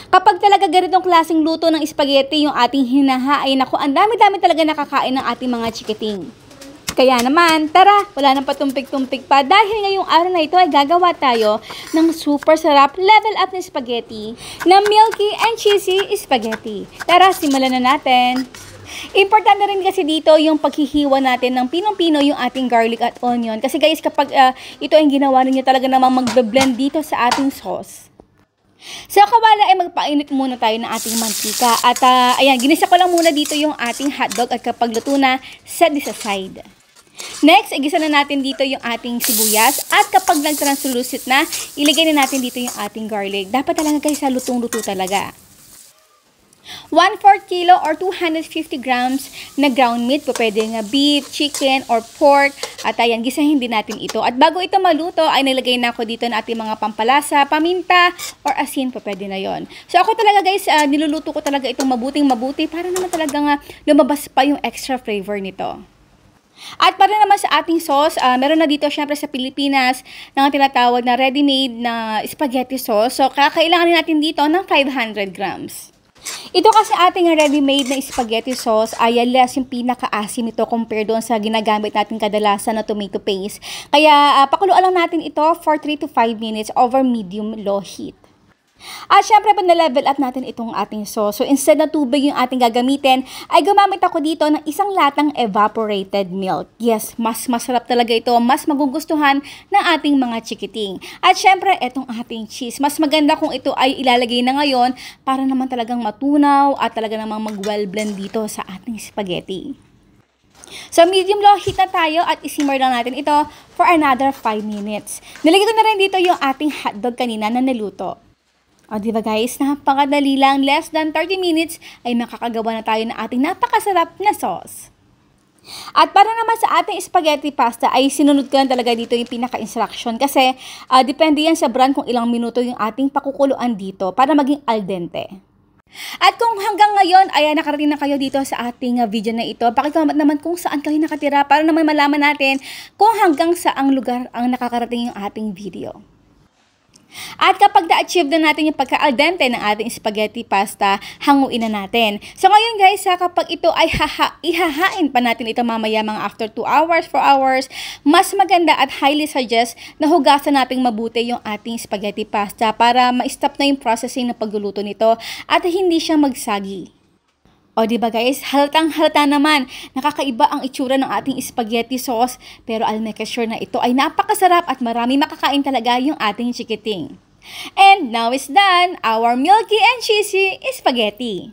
Kapag talaga ganitong klaseng luto ng spaghetti yung ating hinahain, ako, ang dami-dami talaga nakakain ng ating mga chikiting. Kaya naman, tara, wala nang patumpik-tumpik pa dahil ngayong araw na ito ay gagawa tayo ng super sarap level up na spaghetti na milky and cheesy spaghetti. Tara, simulan na natin. Importante rin kasi dito yung paghihiwa natin ng pinong-pino yung ating garlic at onion. Kasi guys, kapag ito ay ginawa ninyo talaga namang magbe-blend dito sa ating sauce. Sa kawala ay magpainit muna tayo ng ating mantika. At ayan, ginisa ko lang muna dito yung ating hotdog at kapag luto na, set this aside. Next, igisa na natin dito yung ating sibuyas at kapag nag-translucent na, ilagay na natin dito yung ating garlic. Dapat talaga guys sa lutong-luto talaga. 1/4 kilo or 250 grams na ground meat. Pwede nga beef, chicken, or pork. At ayan, gisahin din natin ito. At bago ito maluto, ay nilagay na ako dito ng ating mga pampalasa, paminta, or asin. Pwede na yon. So ako talaga guys, niluluto ko talaga itong mabuting-mabuti para naman talaga nga lumabas pa yung extra flavor nito. At para naman sa ating sauce, meron na dito syempre sa Pilipinas ng tinatawag na ready-made na spaghetti sauce. So kailangan natin dito ng 500 grams. Ito kasi ating ready-made na spaghetti sauce ay less yung pinaka-asim ito compared doon sa ginagamit natin kadalasan na tomato paste. Kaya pakuluan lang natin ito for 3 to 5 minutes over medium-low heat. At syempre, pag na-level up natin itong ating sauce, so instead na tubig yung ating gagamitin, ay gumamit ako dito ng isang latang evaporated milk. Yes, mas masarap talaga ito, mas magugustuhan ng ating mga chikiting. At syempre, itong ating cheese, mas maganda kung ito ay ilalagay na ngayon para naman talagang matunaw at talaga namang mag-well blend dito sa ating spaghetti. So, medium-low heat na tayo at isimmer lang natin ito for another 5 minutes. Nilagay ko na rin dito yung ating hotdog kanina na naluto. O, diba guys, napakadali lang, less than 30 minutes ay makakagawa na tayo ng ating napakasarap na sauce. At para naman sa ating spaghetti pasta ay sinunod ko lang talaga dito yung pinaka-instruction kasi depende yan sa brand kung ilang minuto yung ating pakukuluan dito para maging al dente. At kung hanggang ngayon ay nakarating na kayo dito sa ating video na ito, pakicomment naman kung saan kayo nakatira para naman malaman natin kung hanggang saang lugar ang nakakarating yung ating video. At kapag na-achieve na natin yung pagka-al dente ng ating spaghetti pasta, hanguin na natin. So ngayon guys, kapag ito ay ihahain pa natin ito mamaya mga after 2 hours, 4 hours, mas maganda at highly suggest na hugasan natin mabuti yung ating spaghetti pasta para ma-stop na yung processing ng pagluluto nito at hindi siya magsagi. O diba guys, halatang-halata naman, nakakaiba ang itsura ng ating spaghetti sauce, pero I'll make sure na ito ay napakasarap at marami makakain talaga yung ating chikiting. And now is done, our milky and cheesy spaghetti.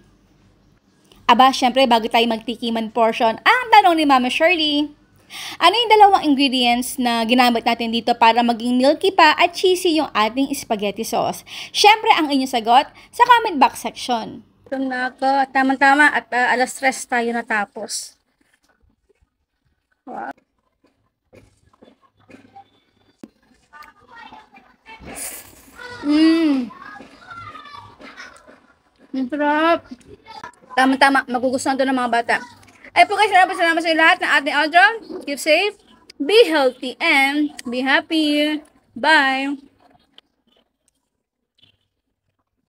Aba, syempre bago tayo magtikiman portion, ang tanong ni Mama Shirley, ano yung dalawang ingredients na ginamit natin dito para maging milky pa at cheesy yung ating spaghetti sauce? Syempre ang inyong sagot sa comment box section. Na ako, tama-tama at alas 3 tayo natapos. Wow. Ang sarap. Tama-tama, magugustuhan to ng mga bata. Ay po guys, salamat sa lahat ng ating outro. Keep safe, be healthy, and be happy. Bye!